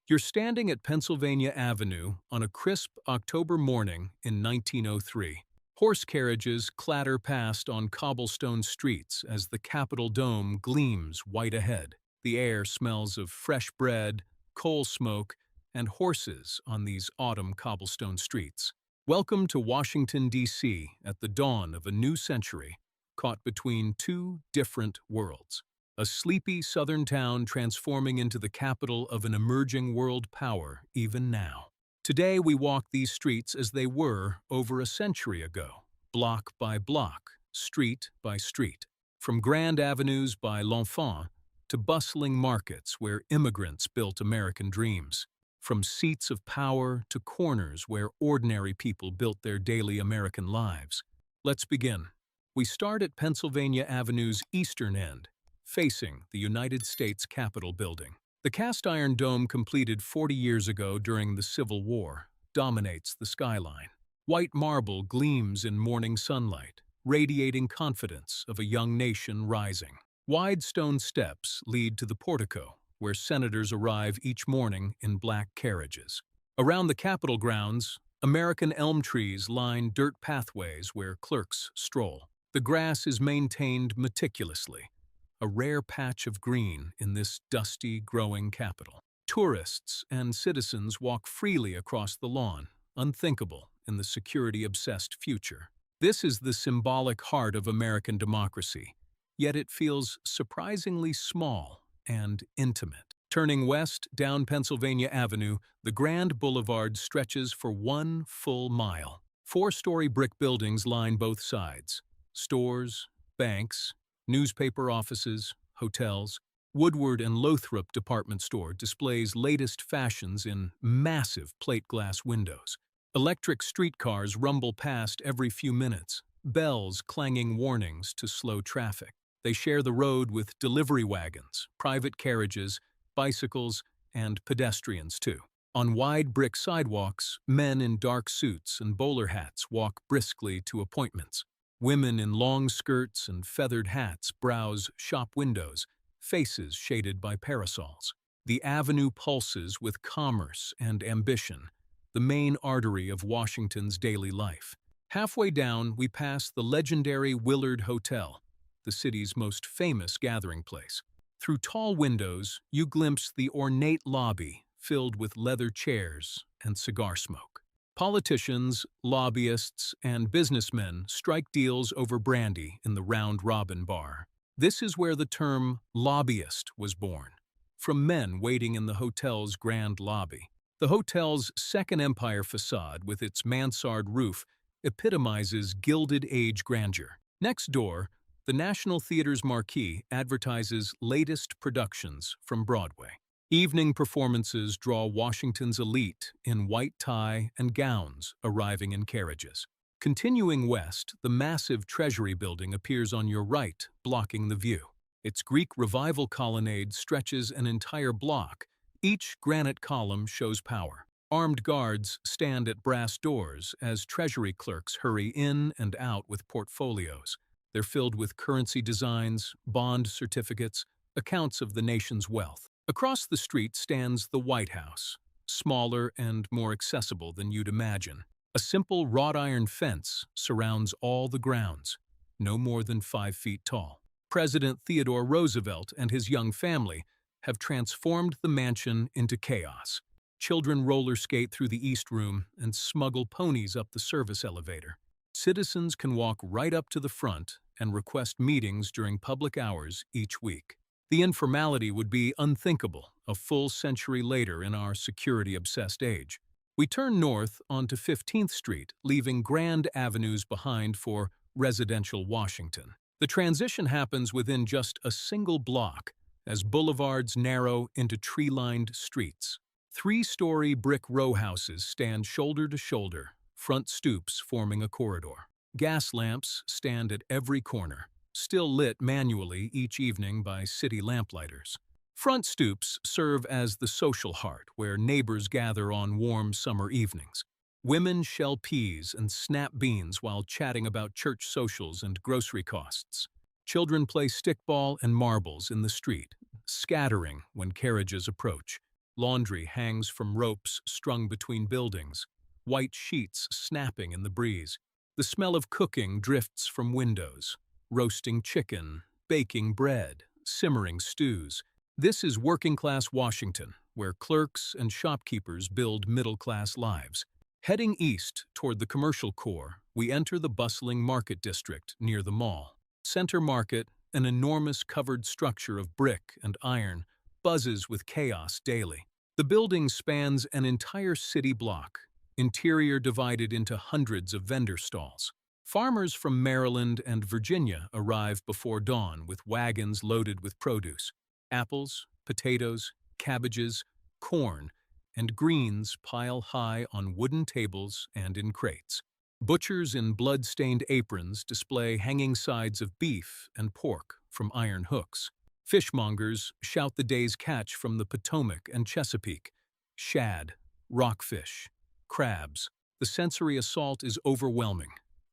You're standing at Pennsylvania Avenue on a crisp October morning in 1903. Horse carriages clatter past on cobblestone streets as the Capitol dome gleams white ahead. The air smells of fresh bread, coal smoke, and horses on these autumn cobblestone streets. Welcome to Washington, D.C. at the dawn of a new century, caught between two different worlds. A sleepy southern town transforming into the capital of an emerging world power even now. Today we walk these streets as they were over a century ago, block by block, street by street. From grand avenues by l'Enfant to bustling markets where immigrants built American dreams. From seats of power to corners where ordinary people built their daily American lives. Let's begin. We start at Pennsylvania Avenue's eastern end, facing the United States Capitol building. The cast-iron dome completed 40 years ago during the Civil War dominates the skyline. White marble gleams in morning sunlight, radiating confidence of a young nation rising. Wide stone steps lead to the portico, where senators arrive each morning in black carriages. Around the Capitol grounds, American elm trees line dirt pathways where clerks stroll. The grass is maintained meticulously, a rare patch of green in this dusty, growing capital. Tourists and citizens walk freely across the lawn, unthinkable in the security-obsessed future. This is the symbolic heart of American democracy, yet it feels surprisingly small and intimate. Turning west down Pennsylvania Avenue, the Grand Boulevard stretches for 1 full mile. 4-story brick buildings line both sides. Stores, banks, newspaper offices, hotels. Woodward and Lothrop department store displays latest fashions in massive plate glass windows. Electric streetcars rumble past every few minutes, bells clanging warnings to slow traffic. They share the road with delivery wagons, private carriages, bicycles, and pedestrians too. On wide brick sidewalks, men in dark suits and bowler hats walk briskly to appointments. Women in long skirts and feathered hats browse shop windows, faces shaded by parasols. The avenue pulses with commerce and ambition, the main artery of Washington's daily life. Halfway down, we pass the legendary Willard Hotel, the city's most famous gathering place. Through tall windows, you glimpse the ornate lobby filled with leather chairs and cigar smoke. Politicians, lobbyists, and businessmen strike deals over brandy in the Round Robin bar. This is where the term lobbyist was born, from men waiting in the hotel's grand lobby. The hotel's Second Empire facade, with its mansard roof, epitomizes Gilded Age grandeur. Next door, the National Theater's marquee advertises latest productions from Broadway. Evening performances draw Washington's elite in white tie and gowns arriving in carriages. Continuing west, the massive Treasury building appears on your right, blocking the view. Its Greek Revival colonnade stretches an entire block. Each granite column shows power. Armed guards stand at brass doors as Treasury clerks hurry in and out with portfolios. They're filled with currency designs, bond certificates, accounts of the nation's wealth. Across the street stands the White House, smaller and more accessible than you'd imagine. A simple wrought iron fence surrounds all the grounds, no more than 5 feet tall. President Theodore Roosevelt and his young family have transformed the mansion into chaos. Children roller skate through the East Room and smuggle ponies up the service elevator. Citizens can walk right up to the front and request meetings during public hours each week. The informality would be unthinkable a full century later in our security-obsessed age. We turn north onto 15th Street, leaving grand avenues behind for residential Washington. The transition happens within just a single block as boulevards narrow into tree-lined streets. 3-story brick row houses stand shoulder to shoulder, front stoops forming a corridor. Gas lamps stand at every corner, still lit manually each evening by city lamplighters. Front stoops serve as the social heart where neighbors gather on warm summer evenings. Women shell peas and snap beans while chatting about church socials and grocery costs. Children play stickball and marbles in the street, scattering when carriages approach. Laundry hangs from ropes strung between buildings, white sheets snapping in the breeze. The smell of cooking drifts from windows, roasting chicken, baking bread, simmering stews. This is working-class Washington, where clerks and shopkeepers build middle-class lives. Heading east toward the commercial core, we enter the bustling market district near the mall. Center Market, an enormous covered structure of brick and iron, buzzes with chaos daily. The building spans an entire city block, interior divided into hundreds of vendor stalls. Farmers from Maryland and Virginia arrive before dawn with wagons loaded with produce. Apples, potatoes, cabbages, corn, and greens pile high on wooden tables and in crates. Butchers in blood-stained aprons display hanging sides of beef and pork from iron hooks. Fishmongers shout the day's catch from the Potomac and Chesapeake. Shad, rockfish, crabs. The sensory assault is overwhelming.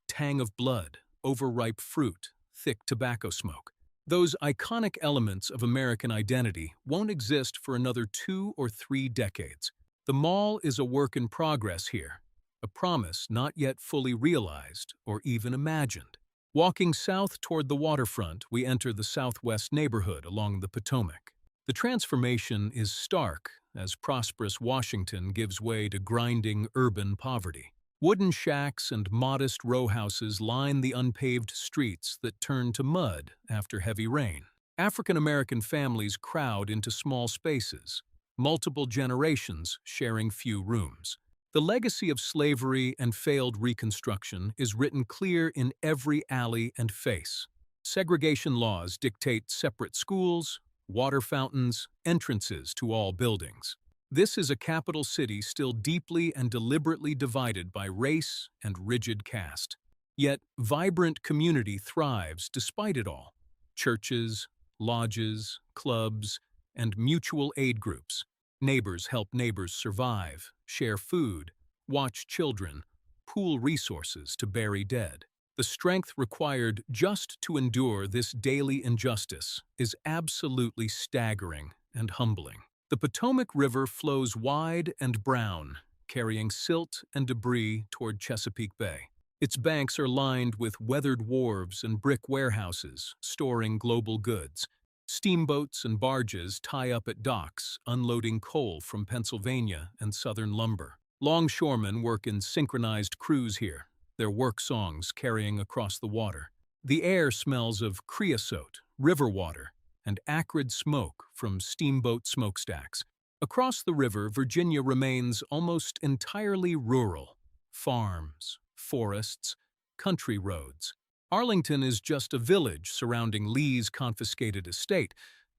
Tang of blood, overripe fruit, thick tobacco smoke. Those iconic elements of American identity won't exist for another 2 or 3 decades. The mall is a work in progress here, a promise not yet fully realized or even imagined. Walking south toward the waterfront, we enter the southwest neighborhood along the Potomac. The transformation is stark as prosperous Washington gives way to grinding urban poverty. Wooden shacks and modest row houses line the unpaved streets that turn to mud after heavy rain. African-American families crowd into small spaces, multiple generations sharing few rooms. The legacy of slavery and failed Reconstruction is written clear in every alley and face. Segregation laws dictate separate schools, water fountains, entrances to all buildings. This is a capital city still deeply and deliberately divided by race and rigid caste. Yet, vibrant community thrives despite it all. Churches, lodges, clubs, and mutual aid groups. Neighbors help neighbors survive, share food, watch children, pool resources to bury dead. The strength required just to endure this daily injustice is absolutely staggering and humbling. The Potomac River flows wide and brown, carrying silt and debris toward Chesapeake Bay. Its banks are lined with weathered wharves and brick warehouses storing global goods. Steamboats and barges tie up at docks, unloading coal from Pennsylvania and southern lumber. Longshoremen work in synchronized crews here, their work songs carrying across the water. The air smells of creosote, river water, and acrid smoke from steamboat smokestacks. Across the river, Virginia remains almost entirely rural. Farms, forests, country roads. Arlington is just a village surrounding Lee's confiscated estate,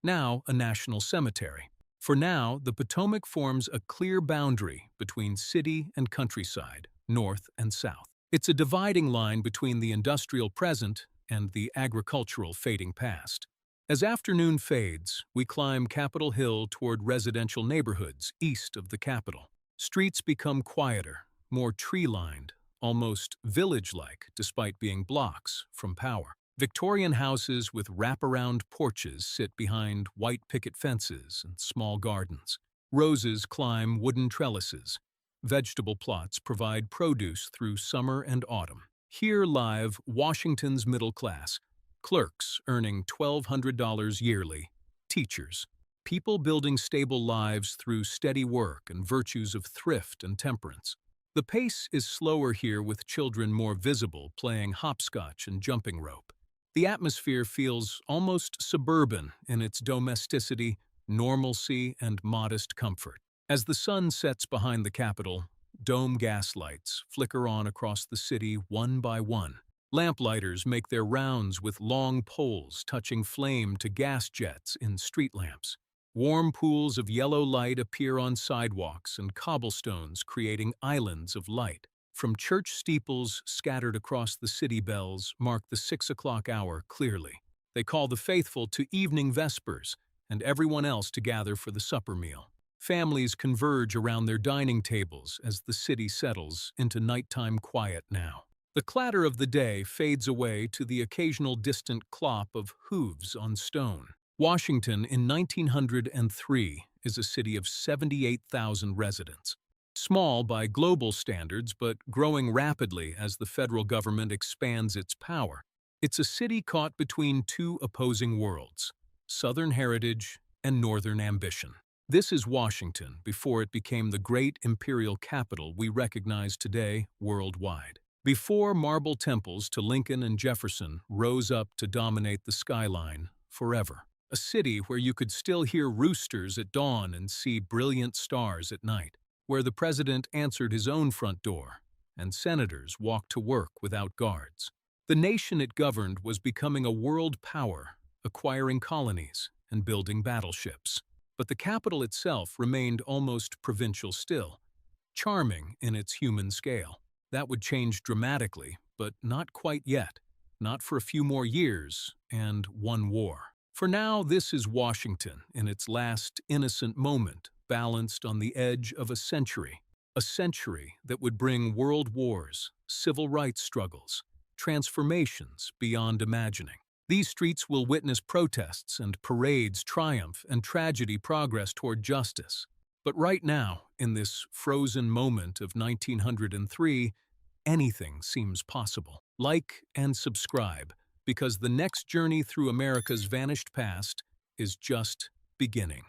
now a national cemetery. For now, the Potomac forms a clear boundary between city and countryside, north and south. It's a dividing line between the industrial present and the agricultural fading past. As afternoon fades, we climb Capitol Hill toward residential neighborhoods east of the Capitol. Streets become quieter, more tree-lined, almost village-like despite being blocks from power. Victorian houses with wraparound porches sit behind white picket fences and small gardens. Roses climb wooden trellises. Vegetable plots provide produce through summer and autumn. Here live Washington's middle class, clerks earning $1,200 yearly, teachers, people building stable lives through steady work and virtues of thrift and temperance. The pace is slower here with children more visible playing hopscotch and jumping rope. The atmosphere feels almost suburban in its domesticity, normalcy, and modest comfort. As the sun sets behind the Capitol, dome gaslights flicker on across the city one by one. Lamplighters make their rounds with long poles touching flame to gas jets in street lamps. Warm pools of yellow light appear on sidewalks and cobblestones, creating islands of light. From church steeples scattered across the city, bells mark the 6 o'clock hour clearly. They call the faithful to evening vespers and everyone else to gather for the supper meal. Families converge around their dining tables as the city settles into nighttime quiet now. The clatter of the day fades away to the occasional distant clop of hooves on stone. Washington in 1903 is a city of 78,000 residents. Small by global standards, but growing rapidly as the federal government expands its power. It's a city caught between two opposing worlds, Southern heritage and Northern ambition. This is Washington before it became the great imperial capital we recognize today worldwide. Before marble temples to Lincoln and Jefferson rose up to dominate the skyline forever. A city where you could still hear roosters at dawn and see brilliant stars at night. Where the president answered his own front door and senators walked to work without guards. The nation it governed was becoming a world power, acquiring colonies and building battleships. But the capital itself remained almost provincial still, charming in its human scale. That would change dramatically, but not quite yet. Not for a few more years and one war. For now, this is Washington in its last innocent moment, balanced on the edge of a century that would bring world wars, civil rights struggles, transformations beyond imagining. These streets will witness protests and parades triumph and tragedy progress toward justice. But right now, in this frozen moment of 1903, anything seems possible. Like and subscribe, because the next journey through America's vanished past is just beginning.